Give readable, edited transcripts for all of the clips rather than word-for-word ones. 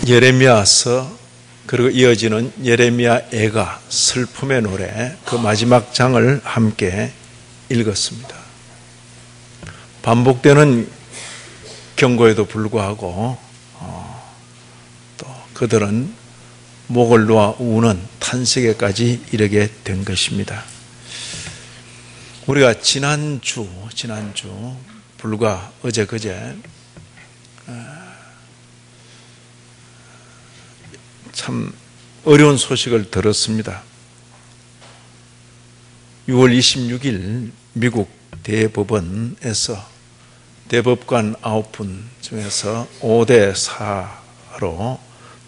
예레미야서 그리고 이어지는 예레미야 애가 슬픔의 노래 그 마지막 장을 함께 읽었습니다. 반복되는 경고에도 불구하고 또 그들은 목을 놓아 우는 탄식에까지 이르게 된 것입니다. 우리가 지난주 불과 어제 그제 참 어려운 소식을 들었습니다. 6월 26일 미국 대법원에서 대법관 9분 중에서 5대 4로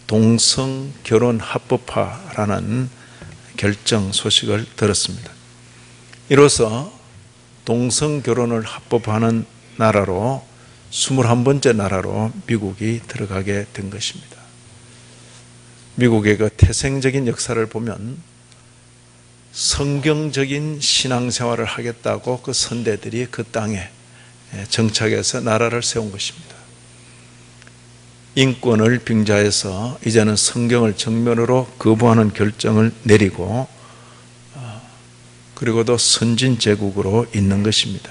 동성 결혼 합법화라는 결정 소식을 들었습니다. 이로써 동성 결혼을 합법화하는 나라로 21번째 나라로 미국이 들어가게 된 것입니다. 미국의 그 태생적인 역사를 보면 성경적인 신앙생활을 하겠다고 그 선대들이 그 땅에 정착해서 나라를 세운 것입니다. 인권을 빙자해서 이제는 성경을 정면으로 거부하는 결정을 내리고 그리고도 선진제국으로 있는 것입니다.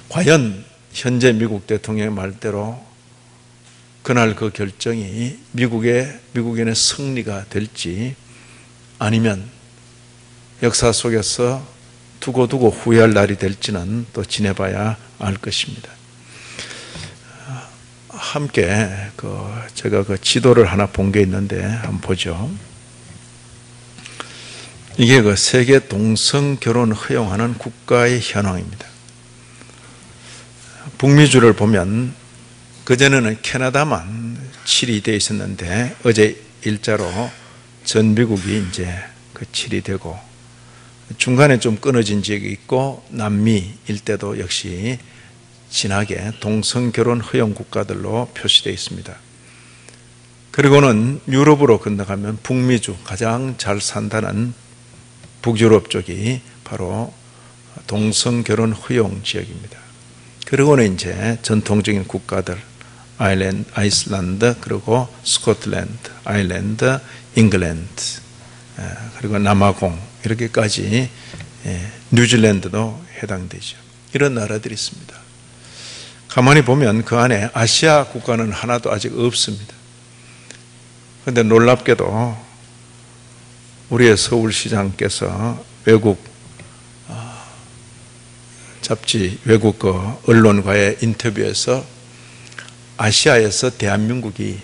과연 현재 미국 대통령의 말대로 그날 그 결정이 미국인의 승리가 될지 아니면 역사 속에서 두고두고 후회할 날이 될지는 또 지내봐야 알 것입니다. 함께 제가 그 지도를 하나 본 게 있는데 한번 보죠. 이게 그 세계 동성 결혼을 허용하는 국가의 현황입니다. 북미주를 보면 그전에는 캐나다만 7위 되어 있었는데 어제 일자로 전 미국이 이제 그 7위 되고 중간에 좀 끊어진 지역이 있고 남미 일대도 역시 진하게 동성 결혼 허용 국가들로 표시되어 있습니다. 그리고는 유럽으로 건너가면 북미주 가장 잘 산다는 북유럽 쪽이 바로 동성 결혼 허용 지역입니다. 그리고는 이제 전통적인 국가들 아이슬란드 그리고 스코틀랜드, 아일랜드, 잉글랜드 그리고 남아공 이렇게까지 뉴질랜드도 해당되죠. 이런 나라들이 있습니다. 가만히 보면 그 안에 아시아 국가는 하나도 아직 없습니다. 그런데 놀랍게도 우리의 서울시장께서 외국 잡지, 외국 그 언론과의 인터뷰에서 아시아에서 대한민국이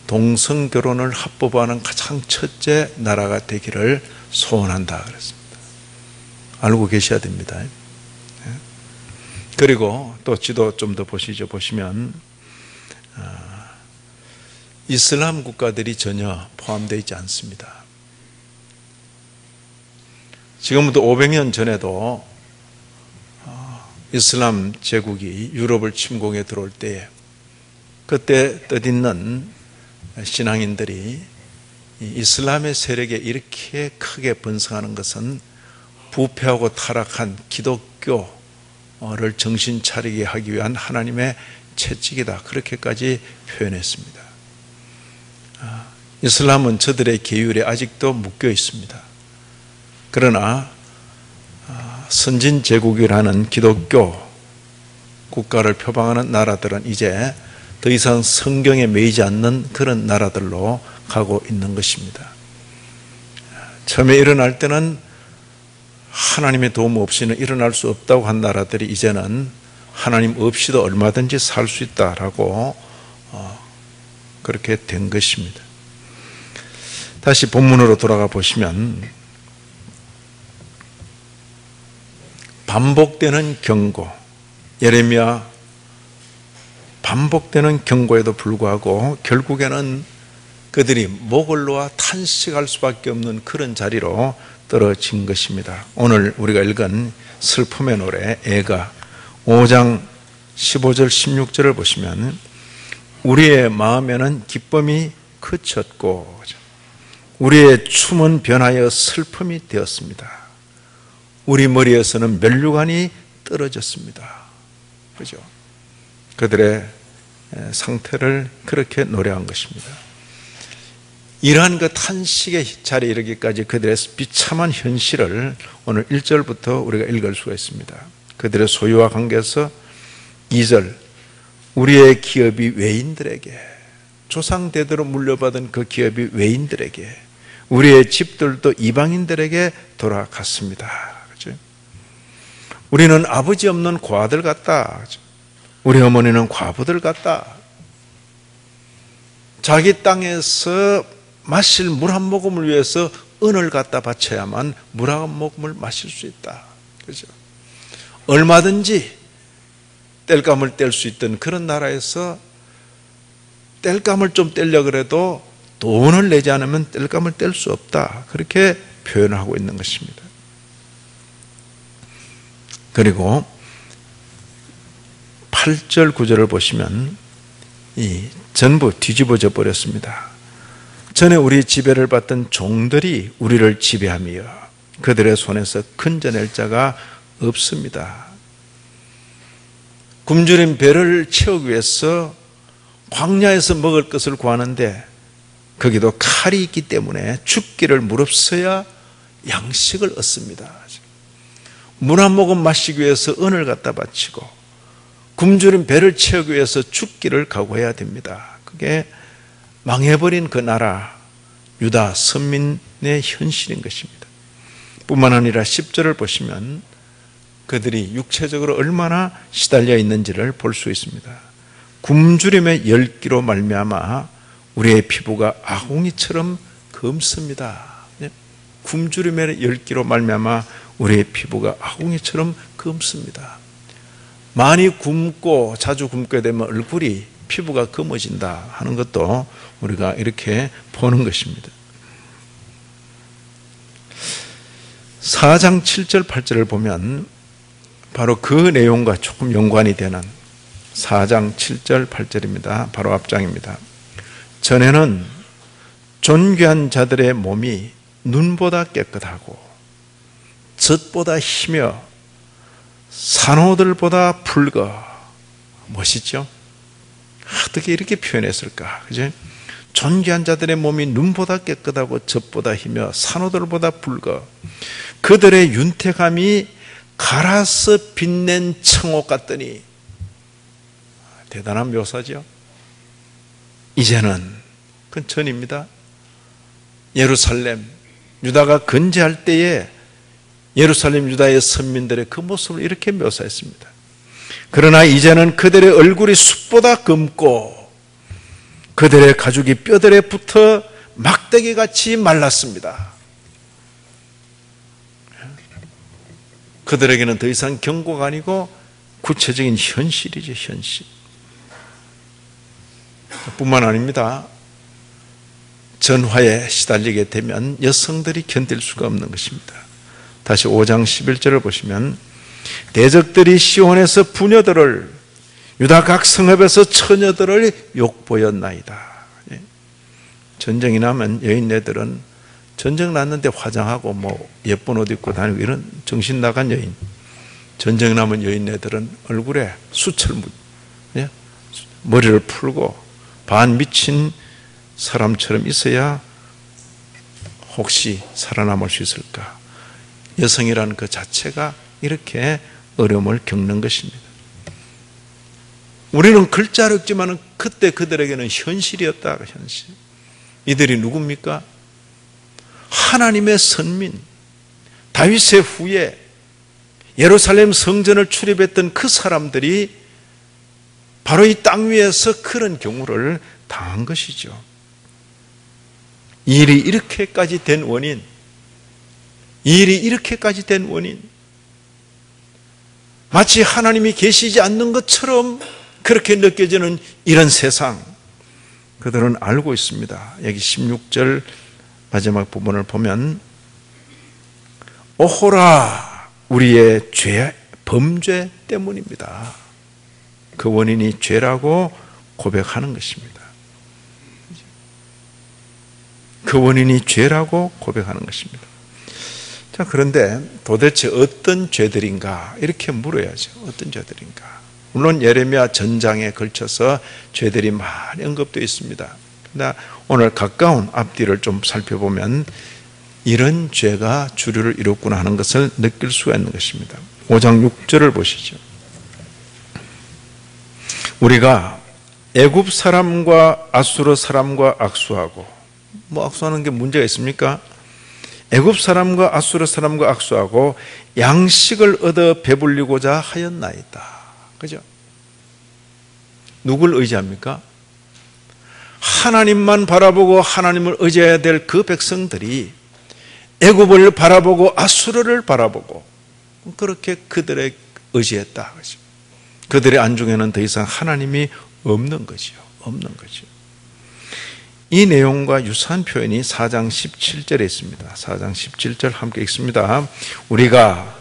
동성 결혼을 합법화하는 가장 첫째 나라가 되기를 소원한다 그랬습니다. 알고 계셔야 됩니다. 그리고 또 지도 좀 더 보시죠. 보시면 이슬람 국가들이 전혀 포함되어 있지 않습니다. 지금부터 500년 전에도 이슬람 제국이 유럽을 침공해 들어올 때에 그때 뜻있는 신앙인들이 이슬람의 세력에 이렇게 크게 번성하는 것은 부패하고 타락한 기독교를 정신 차리게 하기 위한 하나님의 채찍이다. 그렇게까지 표현했습니다. 이슬람은 저들의 계율에 아직도 묶여 있습니다. 그러나 선진제국이라는 기독교 국가를 표방하는 나라들은 이제 더 이상 성경에 매이지 않는 그런 나라들로 가고 있는 것입니다. 처음에 일어날 때는 하나님의 도움 없이는 일어날 수 없다고 한 나라들이 이제는 하나님 없이도 얼마든지 살 수 있다라고 그렇게 된 것입니다. 다시 본문으로 돌아가 보시면 반복되는 경고, 예레미야 반복되는 경고에도 불구하고 결국에는 그들이 목을 놓아 탄식할 수밖에 없는 그런 자리로 떨어진 것입니다. 오늘 우리가 읽은 슬픔의 노래 애가 5장 15절 16절을 보시면 우리의 마음에는 기쁨이 그쳤고 우리의 춤은 변하여 슬픔이 되었습니다. 우리 머리에서는 면류관이 떨어졌습니다. 그죠? 그들의 상태를 그렇게 노래한 것입니다. 이러한 그 탄식의 자리에 이르기까지 그들의 비참한 현실을 오늘 1절부터 우리가 읽을 수가 있습니다. 그들의 소유와 관계에서 2절, 우리의 기업이 외인들에게, 조상대대로 물려받은 그 기업이 외인들에게, 우리의 집들도 이방인들에게 돌아갔습니다. 그렇죠? 우리는 아버지 없는 고아들 같다. 그렇죠? 우리 어머니는 과부들 같다. 자기 땅에서 마실 물 한 모금을 위해서 은을 갖다 바쳐야만 물 한 모금을 마실 수 있다. 그렇죠? 얼마든지 땔감을 뗄 수 있던 그런 나라에서 땔감을 좀 떼려고 그래도 돈을 내지 않으면 땔감을 뗄 수 없다. 그렇게 표현하고 있는 것입니다. 그리고 8절 9절을 보시면 전부 뒤집어져 버렸습니다. 전에 우리 지배를 받던 종들이 우리를 지배하며 그들의 손에서 건져낼 자가 없습니다. 굶주린 배를 채우기 위해서 광야에서 먹을 것을 구하는데 거기도 칼이 있기 때문에 죽기를 무릅써야 양식을 얻습니다. 물 한 모금 마시기 위해서 은을 갖다 바치고 굶주린 배를 채우기 위해서 죽기를 각오해야 됩니다. 그게 망해버린 그 나라 유다 선민의 현실인 것입니다. 뿐만 아니라 10절을 보시면 그들이 육체적으로 얼마나 시달려 있는지를 볼 수 있습니다. 굶주림의 열기로 말미암아 우리의 피부가 아궁이처럼 검습니다. 굶주림의 열기로 말미암아 우리의 피부가 아궁이처럼 검습니다. 많이 굶고 자주 굶게 되면 얼굴이 피부가 검어진다 하는 것도 우리가 이렇게 보는 것입니다. 4장 7절 8절을 보면 바로 그 내용과 조금 연관이 되는 4장 7절 8절입니다. 바로 앞장입니다. 전에는 존귀한 자들의 몸이 눈보다 깨끗하고 젖보다 희며 산호들보다 붉어. 멋있죠? 어떻게 이렇게 표현했을까? 그죠? 존귀한 자들의 몸이 눈보다 깨끗하고 젖보다 희며 산호들보다 붉어. 그들의 윤택함이 갈아서 빛낸 청옥 같더니. 대단한 묘사죠. 이제는 그건 전입니다. 예루살렘 유다가 건재할 때에 예루살렘 유다의 선민들의 그 모습을 이렇게 묘사했습니다. 그러나 이제는 그들의 얼굴이 숯보다 검고 그들의 가죽이 뼈들에 붙어 막대기같이 말랐습니다. 그들에게는 더 이상 경고가 아니고 구체적인 현실이죠. 현실. 뿐만 아닙니다. 전화에 시달리게 되면 여성들이 견딜 수가 없는 것입니다. 다시 5장 11절을 보시면 대적들이 시온에서 부녀들을 유다 각 성읍에서 처녀들을 욕보였나이다. 전쟁이 나면 여인네들은 전쟁 났는데 화장하고 뭐 예쁜 옷 입고 다니고 이런 정신 나간 여인. 전쟁 나면 여인네들은 얼굴에 수철 머리를 풀고 반 미친 사람처럼 있어야 혹시 살아남을 수 있을까? 여성이라는 그 자체가 이렇게 어려움을 겪는 것입니다. 우리는 글자를 읽지만 그때 그들에게는 현실이었다. 현실. 이들이 누굽니까? 하나님의 선민, 다윗의 후예, 예루살렘 성전을 출입했던 그 사람들이 바로 이 땅 위에서 그런 경우를 당한 것이죠. 이 일이 이렇게까지 된 원인, 이 일이 이렇게까지 된 원인, 마치 하나님이 계시지 않는 것처럼 그렇게 느껴지는 이런 세상, 그들은 알고 있습니다. 여기 16절 마지막 부분을 보면 오호라 우리의 죄, 범죄 때문입니다. 그 원인이 죄라고 고백하는 것입니다. 그 원인이 죄라고 고백하는 것입니다. 자, 그런데 도대체 어떤 죄들인가? 이렇게 물어야죠. 어떤 죄들인가? 물론 예레미야 전장에 걸쳐서 죄들이 많이 언급되어 있습니다. 오늘 가까운 앞뒤를 좀 살펴보면 이런 죄가 주류를 이뤘구나 하는 것을 느낄 수가 있는 것입니다. 5장 6절을 보시죠. 우리가 애굽 사람과 아수르 사람과 악수하고, 악수하는 게 문제가 있습니까? 애굽 사람과 아수르 사람과 악수하고 양식을 얻어 배불리고자 하였나이다. 그죠? 누굴 의지합니까? 하나님만 바라보고 하나님을 의지해야 될 그 백성들이 애굽을 바라보고 아수르를 바라보고 그렇게 그들의 의지했다. 그들의 안중에는 더 이상 하나님이 없는 거죠. 없는 거죠. 이 내용과 유사한 표현이 4장 17절에 있습니다. 4장 17절 함께 읽습니다. 우리가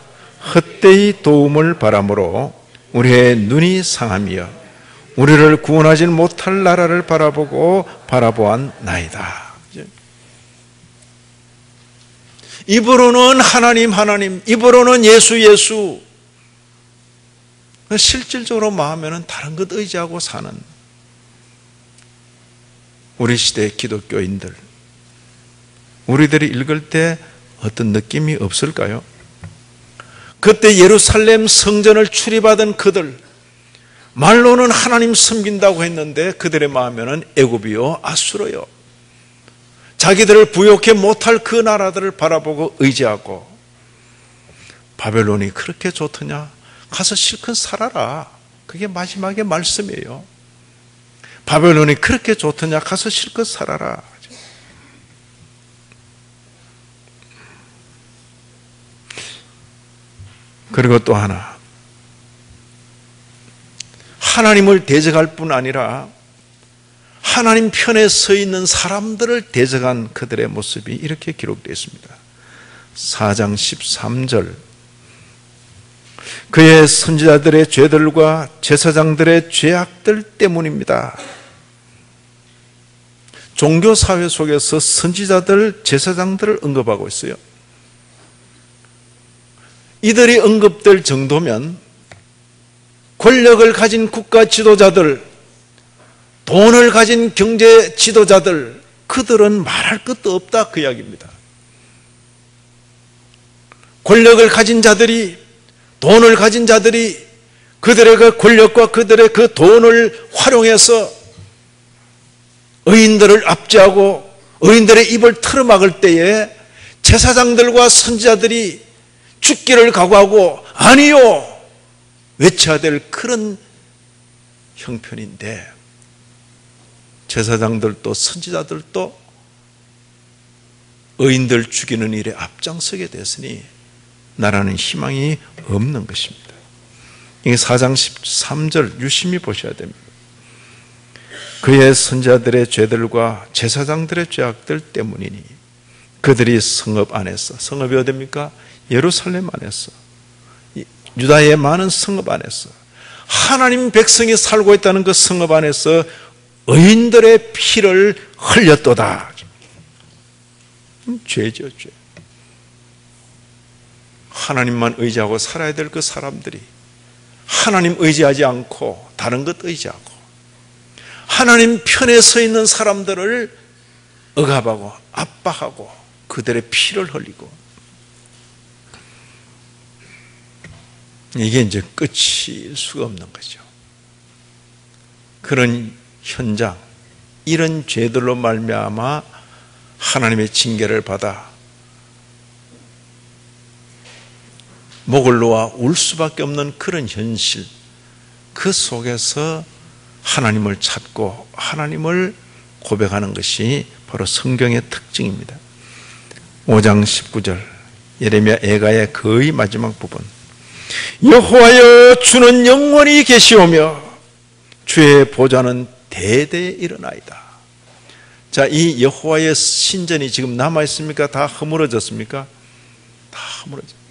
헛되이 도움을 바람으로 우리의 눈이 상하며 우리를 구원하지 못할 나라를 바라보았나이다. 입으로는 하나님, 입으로는 예수. 실질적으로 마음에는 다른 것 의지하고 사는 우리 시대의 기독교인들, 우리들이 읽을 때 어떤 느낌이 없을까요? 그때 예루살렘 성전을 출입하던 그들, 말로는 하나님 섬긴다고 했는데 그들의 마음에는 애굽이요 아수르요, 자기들을 부욕해 못할 그 나라들을 바라보고 의지하고, 바벨론이 그렇게 좋더냐? 가서 실컷 살아라. 그게 마지막의 말씀이에요. 바벨론이 그렇게 좋더냐? 가서 실컷 살아라. 그리고 또 하나, 하나님을 대적할 뿐 아니라 하나님 편에 서 있는 사람들을 대적한 그들의 모습이 이렇게 기록되어 있습니다. 4장 13절, 그의 선지자들의 죄들과 제사장들의 죄악들 때문입니다. 종교사회 속에서 선지자들, 제사장들을 언급하고 있어요. 이들이 언급될 정도면 권력을 가진 국가 지도자들, 돈을 가진 경제 지도자들, 그들은 말할 것도 없다, 그 이야기입니다. 권력을 가진 자들이, 돈을 가진 자들이 그들의 그 권력과 그들의 그 돈을 활용해서 의인들을 압제하고 의인들의 입을 틀어막을 때에 제사장들과 선지자들이 죽기를 각오하고 아니요 외쳐야 될 그런 형편인데, 제사장들도 선지자들도 의인들 죽이는 일에 앞장서게 됐으니 나라는 희망이 없는 것입니다. 이게 4장 13절 유심히 보셔야 됩니다. 그의 선지자들의 죄들과 제사장들의 죄악들 때문이니 그들이 성읍 안에서, 성읍이 어디입니까? 예루살렘 안에서, 유다의 많은 성읍 안에서, 하나님 백성이 살고 있다는 그 성읍 안에서 의인들의 피를 흘렸도다. 죄죠, 죄. 하나님만 의지하고 살아야 될 그 사람들이 하나님 의지하지 않고 다른 것 의지하고 하나님 편에 서 있는 사람들을 억압하고 압박하고 그들의 피를 흘리고, 이게 이제 끝일 수가 없는 거죠. 그런 현장, 이런 죄들로 말미암아 하나님의 징계를 받아 목을 놓아 울 수밖에 없는 그런 현실, 그 속에서 하나님을 찾고 하나님을 고백하는 것이 바로 성경의 특징입니다. 5장 19절 예레미야 애가의 거의 마지막 부분, 여호와여 주는 영원히 계시오며 주의 보좌는 대대에 일어나이다. 자, 이 여호와의 신전이 지금 남아있습니까? 다 허물어졌습니까? 다 허물어졌습니다.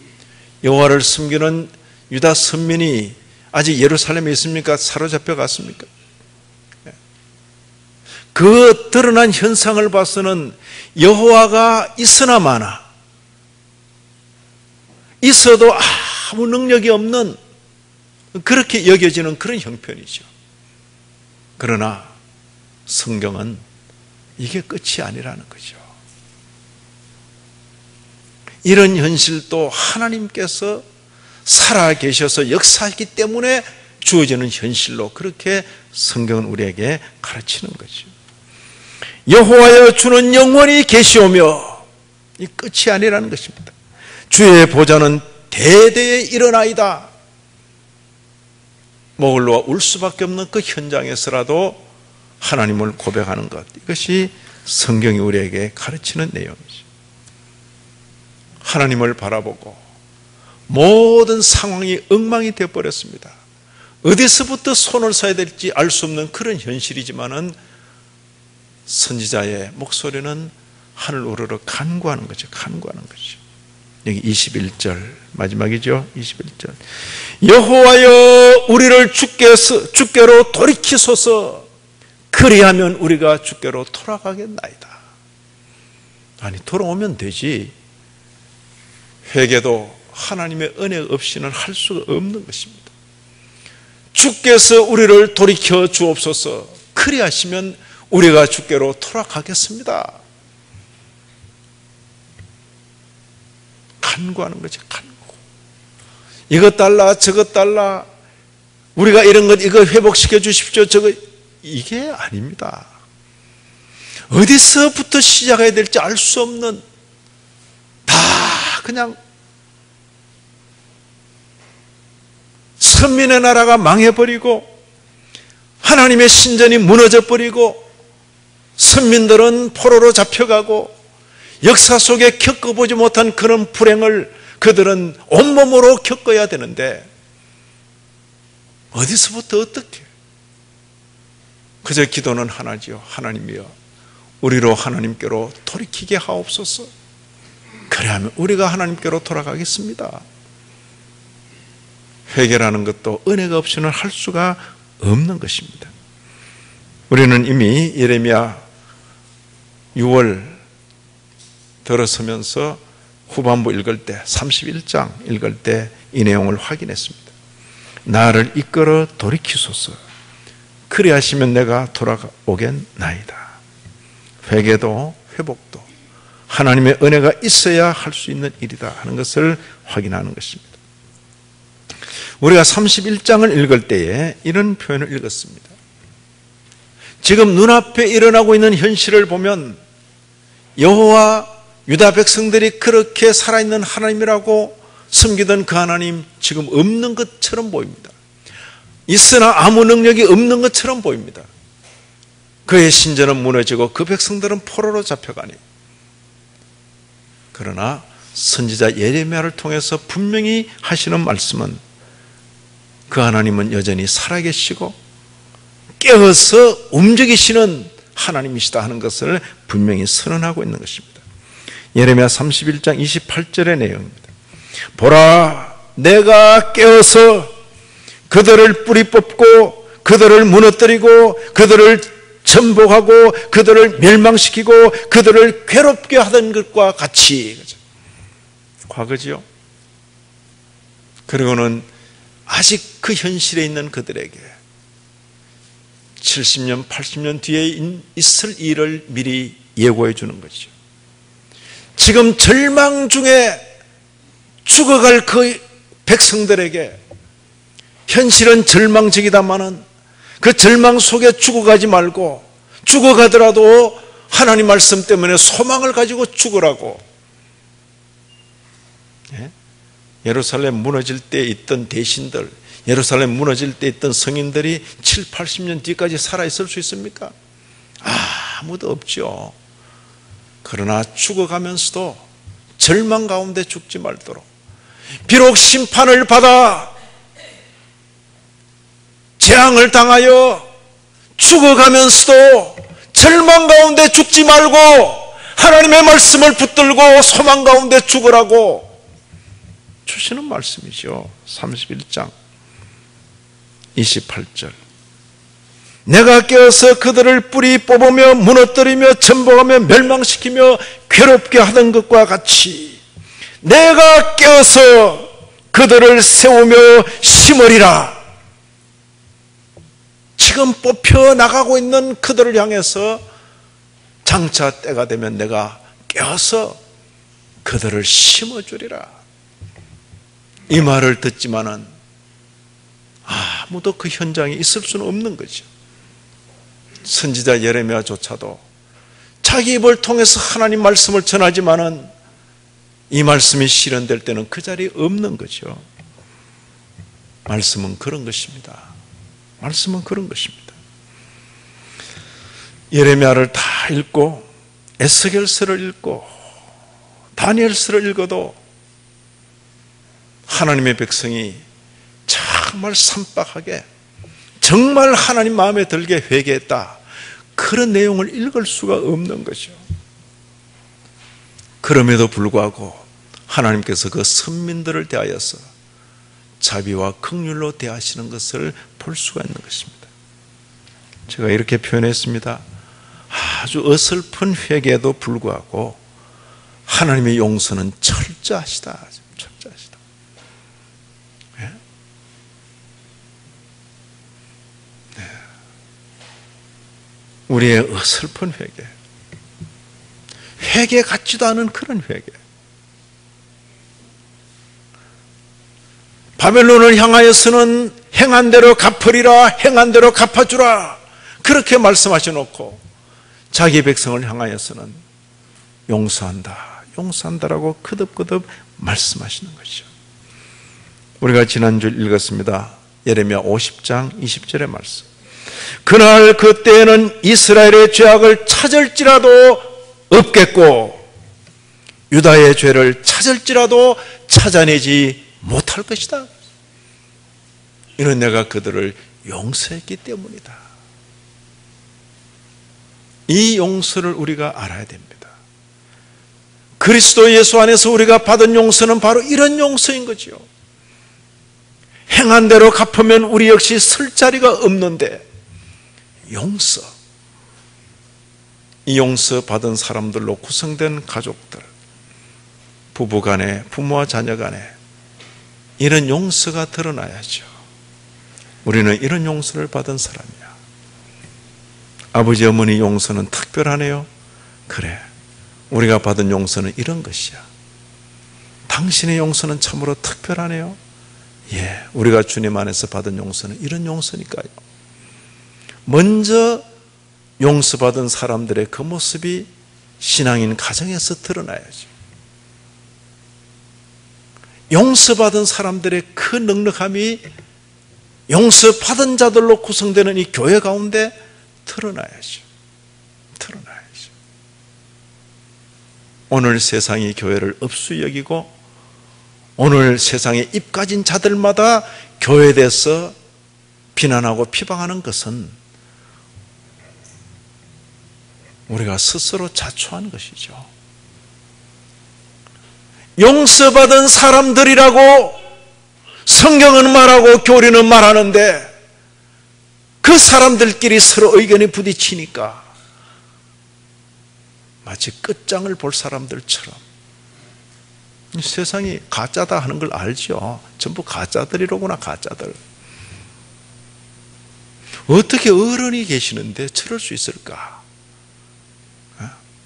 여호와를 섬기는 유다 선민이 아직 예루살렘에 있습니까? 사로잡혀 갔습니까? 그 드러난 현상을 봐서는 여호와가 있으나 마나, 있어도 아무 능력이 없는, 그렇게 여겨지는 그런 형편이죠. 그러나 성경은 이게 끝이 아니라는 거죠. 이런 현실도 하나님께서 살아계셔서 역사하기 때문에 주어지는 현실로 그렇게 성경은 우리에게 가르치는 거죠. 여호와여 주는 영원히 계시오며, 이 끝이 아니라는 것입니다. 주의 보좌는 대대에 일어나이다. 목을 놓아 울 수밖에 없는 그 현장에서라도 하나님을 고백하는 것, 이것이 성경이 우리에게 가르치는 내용이죠. 하나님을 바라보고 모든 상황이 엉망이 되어버렸습니다. 어디서부터 손을 써야 될지 알 수 없는 그런 현실이지만은 선지자의 목소리는 하늘 우러러 간구하는 거죠. 간구하는 거죠. 여기 21절 마지막이죠. 21절 여호와여 우리를 주께로 돌이키소서. 그리하면 우리가 주께로 돌아가겠나이다. 아니, 돌아오면 되지. 회개도 하나님의 은혜 없이는 할 수가 없는 것입니다. 주께서 우리를 돌이켜 주옵소서. 그리하시면 우리가 주께로 돌아가겠습니다. 간구하는 거죠. 간구. 이것 달라 저것 달라, 우리가 이런 것 이거 회복시켜 주십시오, 저거, 이게 아닙니다. 어디서부터 시작해야 될지 알 수 없는, 다 그냥 선민의 나라가 망해버리고 하나님의 신전이 무너져버리고 선민들은 포로로 잡혀가고 역사 속에 겪어보지 못한 그런 불행을 그들은 온몸으로 겪어야 되는데 어디서부터 어떻게? 그저 기도는 하나지요. 하나님이여 우리로 하나님께로 돌이키게 하옵소서. 그래야만 우리가 하나님께로 돌아가겠습니다. 회개라는 것도 은혜가 없이는 할 수가 없는 것입니다. 우리는 이미 예레미야 6월 들어서면서 후반부 읽을 때 31장 읽을 때 이 내용을 확인했습니다. 나를 이끌어 돌이키소서. 그리하시면 내가 돌아오겠나이다. 회개도 회복도 하나님의 은혜가 있어야 할 수 있는 일이다 하는 것을 확인하는 것입니다. 우리가 31장을 읽을 때에 이런 표현을 읽었습니다. 지금 눈앞에 일어나고 있는 현실을 보면 여호와 유다 백성들이 그렇게 살아있는 하나님이라고 섬기던 그 하나님 지금 없는 것처럼 보입니다. 있으나 아무 능력이 없는 것처럼 보입니다. 그의 신전은 무너지고 그 백성들은 포로로 잡혀가니, 그러나 선지자 예레미야를 통해서 분명히 하시는 말씀은 그 하나님은 여전히 살아계시고 깨어서 움직이시는 하나님이시다 하는 것을 분명히 선언하고 있는 것입니다. 예레미야 31장 28절의 내용입니다. 보라, 내가 깨어서 그들을 뿌리 뽑고 그들을 무너뜨리고 그들을 전복하고 그들을 멸망시키고 그들을 괴롭게 하던 것과 같이. 과거지요. 그리고는 아직 그 현실에 있는 그들에게 70년, 80년 뒤에 있을 일을 미리 예고해 주는 거죠. 지금 절망 중에 죽어갈 그 백성들에게 현실은 절망적이다마는 그 절망 속에 죽어가지 말고, 죽어가더라도 하나님 말씀 때문에 소망을 가지고 죽으라고. 예루살렘 무너질 때 있던 대신들, 예루살렘 무너질 때 있던 성인들이 7, 80년 뒤까지 살아있을 수 있습니까? 아무도 없죠. 그러나 죽어가면서도 절망 가운데 죽지 말도록, 비록 심판을 받아 재앙을 당하여 죽어가면서도 절망 가운데 죽지 말고 하나님의 말씀을 붙들고 소망 가운데 죽으라고 주시는 말씀이죠. 31장 28절 내가 깨어서 그들을 뿌리 뽑으며 무너뜨리며 전복하며 멸망시키며 괴롭게 하던 것과 같이 내가 깨어서 그들을 세우며 심으리라. 지금 뽑혀 나가고 있는 그들을 향해서 장차 때가 되면 내가 깨어서 그들을 심어주리라. 이 말을 듣지만은 아무도 그 현장에 있을 수는 없는 거죠. 선지자 예레미야조차도 자기 입을 통해서 하나님 말씀을 전하지만은 이 말씀이 실현될 때는 그 자리에 없는 거죠. 말씀은 그런 것입니다. 말씀은 그런 것입니다. 예레미야를 다 읽고 에스겔서를 읽고 다니엘서를 읽어도 하나님의 백성이 정말 삼박하게 정말 하나님 마음에 들게 회개했다, 그런 내용을 읽을 수가 없는 거죠. 그럼에도 불구하고 하나님께서 그 선민들을 대하여서 자비와 긍휼로 대하시는 것을 볼 수가 있는 것입니다. 제가 이렇게 표현했습니다. 아주 어설픈 회개에도 불구하고 하나님의 용서는 철저하시다. 철저하시다. 네? 네. 우리의 어설픈 회개 같지도 않은 그런 회개. 바벨론을 향하여서는 행한 대로 갚으리라, 행한 대로 갚아주라, 그렇게 말씀하셔놓고 자기 백성을 향하여서는 용서한다, 용서한다라고 거듭거듭 말씀하시는 것이죠. 우리가 지난주 읽었습니다. 예레미야 50장 20절의 말씀. 그날 그때에는 이스라엘의 죄악을 찾을지라도 없겠고 유다의 죄를 찾을지라도 찾아내지 못할 것이다. 이는 내가 그들을 용서했기 때문이다. 이 용서를 우리가 알아야 됩니다. 그리스도 예수 안에서 우리가 받은 용서는 바로 이런 용서인 거죠. 행한 대로 갚으면 우리 역시 설 자리가 없는데 용서, 이 용서 받은 사람들로 구성된 가족들, 부부간에, 부모와 자녀간에 이런 용서가 드러나야죠. 우리는 이런 용서를 받은 사람이야. 아버지 어머니 용서는 특별하네요. 그래, 우리가 받은 용서는 이런 것이야. 당신의 용서는 참으로 특별하네요. 예, 우리가 주님 안에서 받은 용서는 이런 용서니까요. 먼저 용서받은 사람들의 그 모습이 신앙인 가정에서 드러나야죠. 용서받은 사람들의 그 넉넉함이 용서받은 자들로 구성되는 이 교회 가운데 드러나야죠. 드러나야죠. 오늘 세상이 교회를 업수 여기고 오늘 세상에 입 가진 자들마다 교회에 대해서 비난하고 비방하는 것은 우리가 스스로 자초한 것이죠. 용서받은 사람들이라고 성경은 말하고 교리는 말하는데 그 사람들끼리 서로 의견이 부딪히니까 마치 끝장을 볼 사람들처럼, 세상이 가짜다 하는 걸 알죠. 전부 가짜들이로구나, 가짜들. 어떻게 어른이 계시는데 저럴 수 있을까?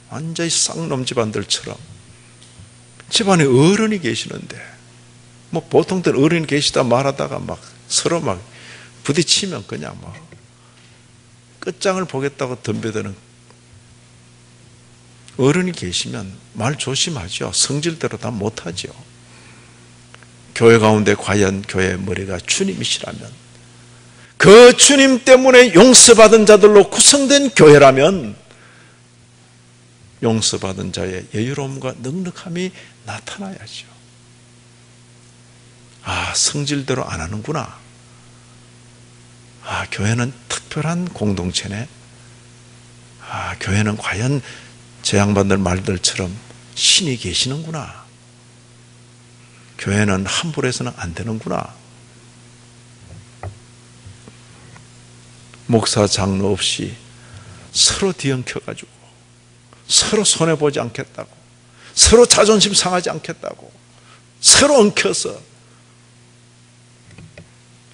완전히 쌍놈 집안들처럼 집안에 어른이 계시는데, 뭐 보통 때는 어른이 계시다 말하다가 막 서로 막 부딪히면 그냥 뭐 끝장을 보겠다고 덤벼드는 어른이 계시면 말 조심하죠. 성질대로 다 못하죠. 교회 가운데 과연 교회의 머리가 주님이시라면, 그 주님 때문에 용서받은 자들로 구성된 교회라면 용서받은 자의 여유로움과 넉넉함이 나타나야죠. 아, 성질대로 안 하는구나. 아, 교회는 특별한 공동체네. 아, 교회는 과연 저 양반들 말들처럼 신이 계시는구나. 교회는 함부로 해서는 안 되는구나. 목사 장로 없이 서로 뒤엉켜가지고 서로 손해보지 않겠다고, 서로 자존심 상하지 않겠다고 서로 엉켜서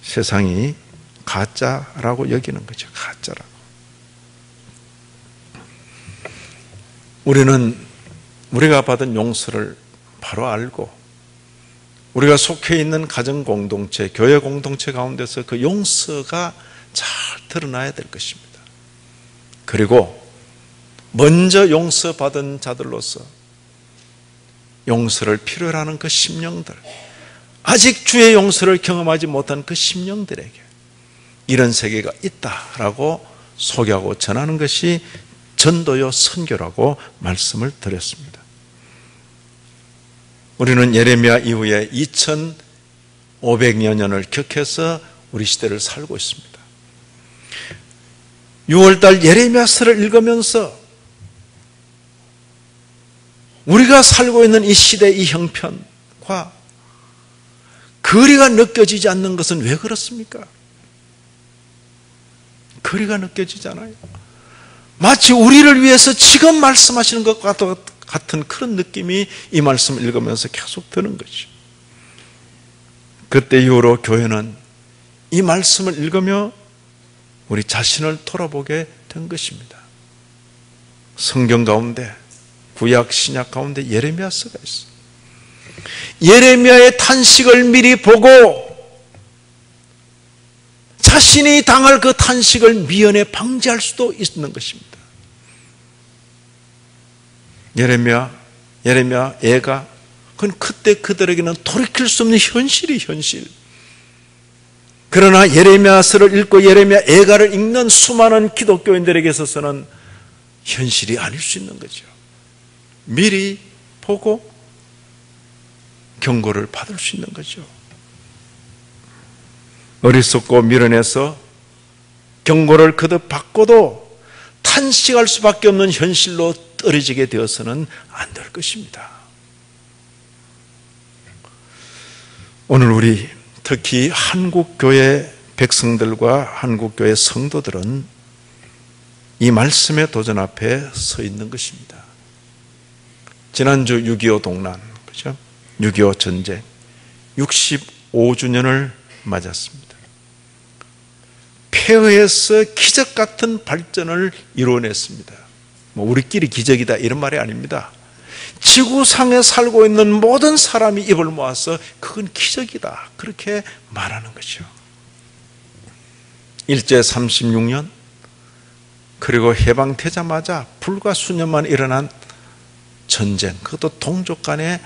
세상이 가짜라고 여기는 거죠. 가짜라고. 우리는 우리가 받은 용서를 바로 알고 우리가 속해 있는 가정 공동체, 교회 공동체 가운데서 그 용서가 잘 드러나야 될 것입니다. 그리고 먼저 용서받은 자들로서 용서를 필요로 하는 그 심령들, 아직 주의 용서를 경험하지 못한 그 심령들에게 이런 세계가 있다라고 소개하고 전하는 것이 전도요 선교라고 말씀을 드렸습니다. 우리는 예레미야 이후에 2500여 년을 격해서 우리 시대를 살고 있습니다. 6월달 예레미야서를 읽으면서 우리가 살고 있는 이 시대의 이 형편과 거리가 느껴지지 않는 것은 왜 그렇습니까? 거리가 느껴지잖아요. 마치 우리를 위해서 지금 말씀하시는 것 같은 그런 느낌이 이 말씀을 읽으면서 계속 드는 거죠. 그때 이후로 교회는 이 말씀을 읽으며 우리 자신을 돌아보게 된 것입니다. 성경 가운데, 구약 신약 가운데 예레미야서가 있어요. 예레미야의 탄식을 미리 보고 자신이 당할 그 탄식을 미연에 방지할 수도 있는 것입니다. 예레미야 애가 그건 그때 그들에게는 돌이킬 수 없는 현실이 현실. 그러나 예레미야서를 읽고 예레미야 애가를 읽는 수많은 기독교인들에게 있어서는 현실이 아닐 수 있는 거죠. 미리 보고 경고를 받을 수 있는 거죠. 어리석고 미련해서 경고를 거듭 받고도 탄식할 수밖에 없는 현실로 떨어지게 되어서는 안 될 것입니다. 오늘 우리 특히 한국교회 백성들과 한국교회 성도들은 이 말씀의 도전 앞에 서 있는 것입니다. 지난주 6.25 동란, 그죠? 6.25 전쟁 65주년을 맞았습니다. 폐허에서 기적 같은 발전을 이루어냈습니다. 뭐 우리끼리 기적이다 이런 말이 아닙니다. 지구상에 살고 있는 모든 사람이 입을 모아서 그건 기적이다 그렇게 말하는 거죠. 일제 36년 그리고 해방되자마자 불과 수년 만에 일어난 전쟁, 그것도 동족 간에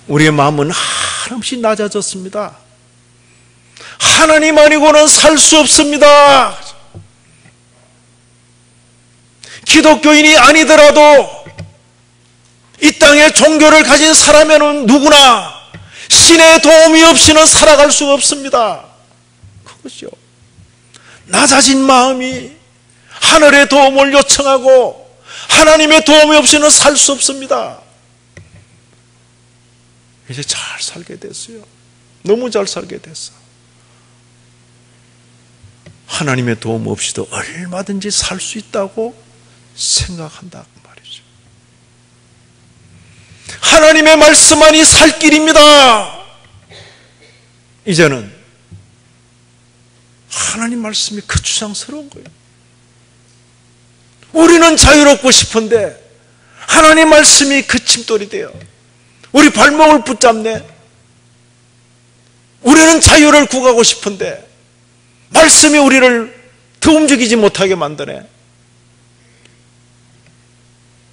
우리의 마음은 한없이 낮아졌습니다. 하나님 아니고는 살 수 없습니다. 기독교인이 아니더라도 이 땅에 종교를 가진 사람에는 누구나 신의 도움이 없이는 살아갈 수가 없습니다. 그것이요. 낮아진 마음이 하늘의 도움을 요청하고 하나님의 도움이 없이는 살 수 없습니다. 이제 잘 살게 됐어요. 너무 잘 살게 됐어. 하나님의 도움 없이도 얼마든지 살 수 있다고 생각한다 그 말이죠. 하나님의 말씀만이 살 길입니다. 이제는 하나님 말씀이 거추장스러운 거예요. 우리는 자유롭고 싶은데 하나님 말씀이 거침돌이 돼요. 우리 발목을 붙잡네. 우리는 자유를 구하고 싶은데 말씀이 우리를 더 움직이지 못하게 만드네.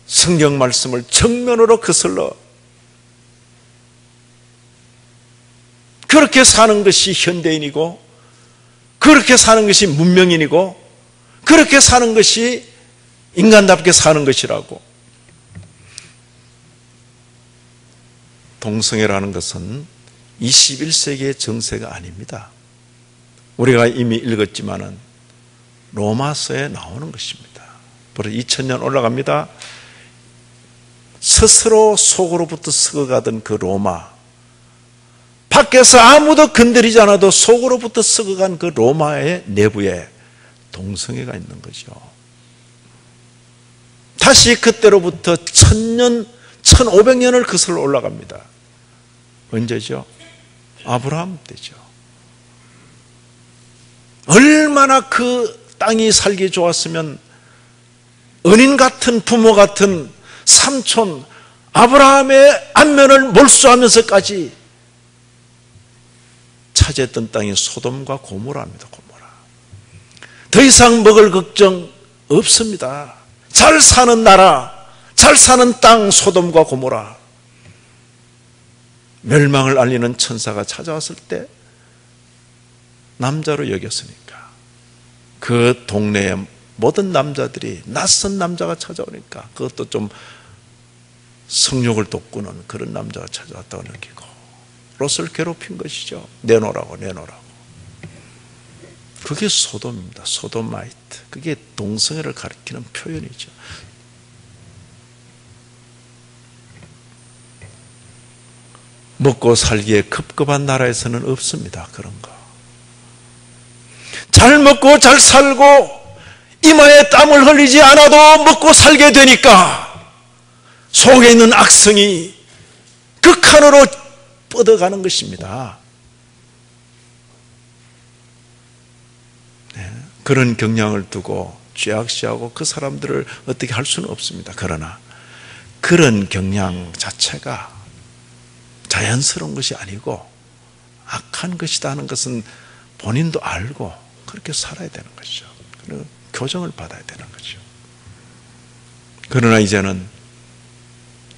성경 말씀을 정면으로 거슬러 그렇게 사는 것이 현대인이고 그렇게 사는 것이 문명인이고 그렇게 사는 것이 인간답게 사는 것이라고. 동성애라는 것은 21세기의 정세가 아닙니다. 우리가 이미 읽었지만은 로마서에 나오는 것입니다. 벌써 2000년 올라갑니다. 스스로 속으로부터 썩어가던 그 로마, 밖에서 아무도 건드리지 않아도 속으로부터 썩어간 그 로마의 내부에 동성애가 있는 거죠. 다시 그때로부터 1000년, 1500년을 거슬러 올라갑니다. 언제죠? 아브라함 때죠. 얼마나 그 땅이 살기 좋았으면 은인 같은 부모 같은 삼촌 아브라함의 안면을 몰수하면서까지 차지했던 땅이 소돔과 고모라입니다. 고모라. 더 이상 먹을 걱정 없습니다. 잘 사는 나라, 잘 사는 땅 소돔과 고모라. 멸망을 알리는 천사가 찾아왔을 때 남자로 여겼으니까 그 동네의 모든 남자들이 낯선 남자가 찾아오니까 그것도 좀 성욕을 돋구는 그런 남자가 찾아왔다고 느끼고 롯을 괴롭힌 것이죠. 내놓으라고. 그게 소돔입니다. 소돔마이트. 그게 동성애를 가리키는 표현이죠. 먹고 살기에 급급한 나라에서는 없습니다. 그런 거. 잘 먹고 잘 살고 이마에 땀을 흘리지 않아도 먹고 살게 되니까 속에 있는 악성이 극한으로 뻗어가는 것입니다. 네, 그런 경향을 두고 죄악시하고 그 사람들을 어떻게 할 수는 없습니다. 그러나 그런 경향 자체가 자연스러운 것이 아니고 악한 것이다 하는 것은 본인도 알고 그렇게 살아야 되는 것이죠. 교정을 받아야 되는 거죠. 그러나 이제는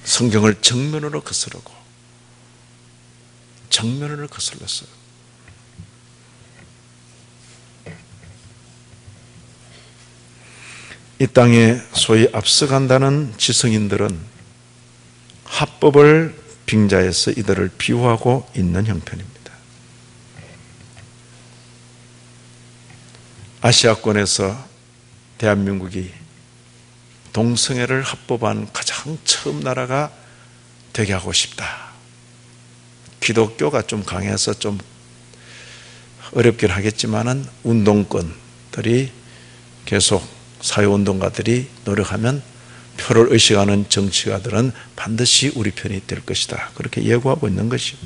성경을 정면으로 거스르고 정면으로 거슬렀어요. 이 땅에 소위 앞서간다는 지성인들은 합법을 빙자해서 이들을 비유하고 있는 형편입니다. 아시아권에서 대한민국이 동성애를 합법한 가장 처음 나라가 되게 하고 싶다. 기독교가 좀 강해서 좀 어렵긴 하겠지만은 운동권들이 계속 사회운동가들이 노력하면 표를 의식하는 정치가들은 반드시 우리 편이 될 것이다. 그렇게 예고하고 있는 것이죠.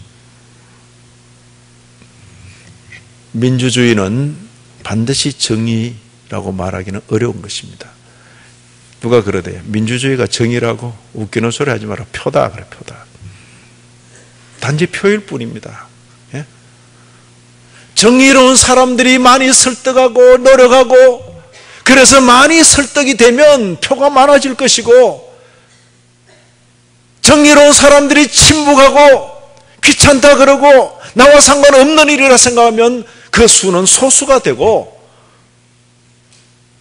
민주주의는 반드시 정의라고 말하기는 어려운 것입니다. 누가 그러대요. 민주주의가 정의라고 웃기는 소리 하지 마라. 표다. 그래, 표다. 단지 표일 뿐입니다. 예? 정의로운 사람들이 많이 설득하고 노력하고 그래서 많이 설득이 되면 표가 많아질 것이고 정의로운 사람들이 침묵하고 귀찮다 그러고 나와 상관없는 일이라 생각하면 그 수는 소수가 되고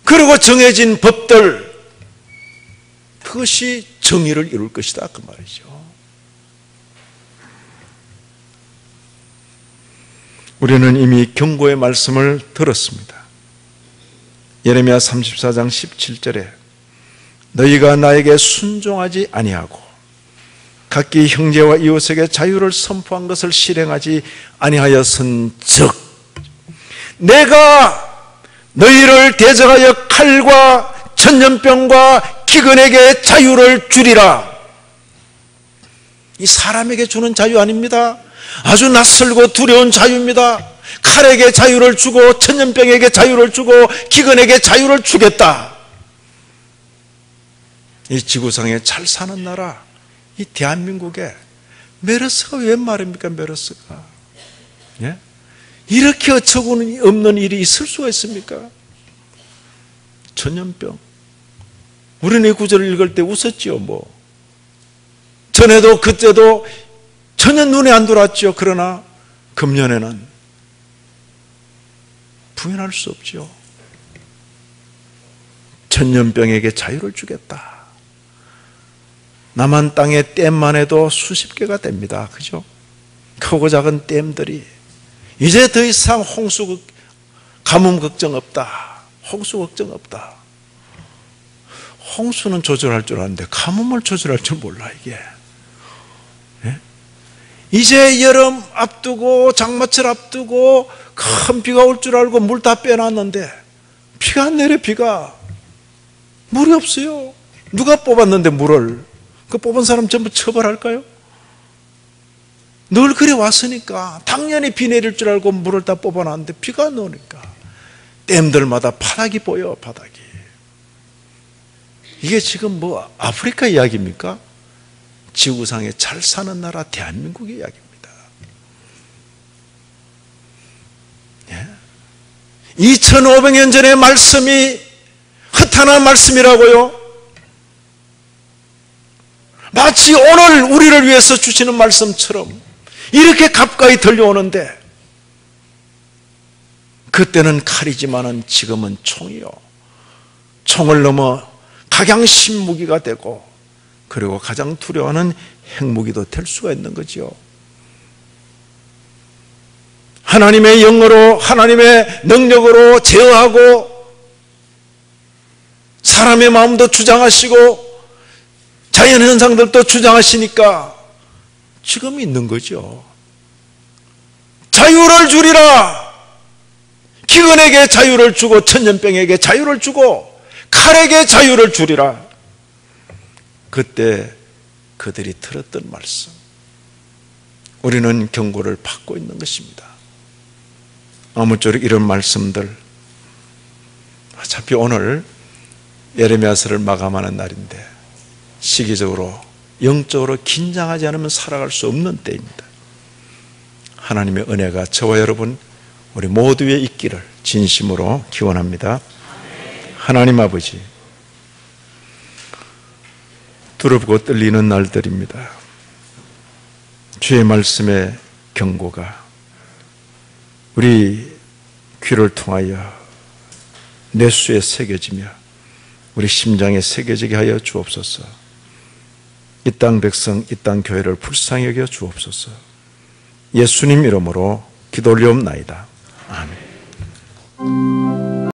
그리고 정해진 법들 그것이 정의를 이룰 것이다 그 말이죠. 우리는 이미 경고의 말씀을 들었습니다. 예레미야 34장 17절에 너희가 나에게 순종하지 아니하고 각기 형제와 이웃에게 자유를 선포한 것을 실행하지 아니하였은즉 내가 너희를 대적하여 칼과 전염병과 기근에게 자유를 주리라. 이 사람에게 주는 자유 아닙니다. 아주 낯설고 두려운 자유입니다. 칼에게 자유를 주고 전염병에게 자유를 주고 기근에게 자유를 주겠다. 이 지구상에 잘 사는 나라 이 대한민국에 메르스가 웬 말입니까? 메르스가 예? 이렇게 어처구니 없는 일이 있을 수가 있습니까? 전염병 우리는 이 구절을 읽을 때 웃었지요. 뭐 전에도 그때도 전혀 눈에 안 들어왔죠. 그러나 금년에는 부인할 수 없죠. 전염병에게 자유를 주겠다. 남한 땅의 댐만 해도 수십 개가 됩니다. 그죠? 크고 작은 댐들이 이제 더 이상 홍수 가뭄 걱정 없다. 홍수 걱정 없다. 홍수는 조절할 줄 아는데 가뭄을 조절할 줄 몰라 이게. 예? 이제 여름 앞두고 장마철 앞두고 큰 비가 올 줄 알고 물 다 빼놨는데 비가 안 내려. 비가 물이 없어요. 누가 뽑았는데 물을 그 뽑은 사람 전부 처벌할까요? 늘 그래 왔으니까 당연히 비 내릴 줄 알고 물을 다 뽑아놨는데 비가 안 오니까 댐들마다 바닥이 보여. 바닥이 이게 지금 뭐 아프리카 이야기입니까? 지구상에 잘 사는 나라 대한민국의 이야기입니다. 예? 2500년 전의 말씀이 허탄한 말씀이라고요? 마치 오늘 우리를 위해서 주시는 말씀처럼 이렇게 가까이 들려오는데, 그때는 칼이지만은 지금은 총이요. 총을 넘어 각양신 무기가 되고, 그리고 가장 두려워하는 핵무기도 될 수가 있는 거지요. 하나님의 영으로, 하나님의 능력으로 제어하고 사람의 마음도 주장하시고 자연현상들도 주장하시니까 지금 있는 거죠. 자유를 주리라. 기근에게 자유를 주고 천년병에게 자유를 주고 칼에게 자유를 주리라. 그때 그들이 들었던 말씀, 우리는 경고를 받고 있는 것입니다. 아무쪼록 이런 말씀들, 어차피 오늘 예레미야서를 마감하는 날인데 시기적으로 영적으로 긴장하지 않으면 살아갈 수 없는 때입니다. 하나님의 은혜가 저와 여러분 우리 모두에 있기를 진심으로 기원합니다. 하나님 아버지, 두렵고 떨리는 날들입니다. 주의 말씀의 경고가 우리 귀를 통하여 뇌수에 새겨지며 우리 심장에 새겨지게 하여 주옵소서. 이 땅 백성, 이 땅 교회를 불쌍히 여겨 주옵소서. 예수님 이름으로 기도 올리옵나이다. 아멘.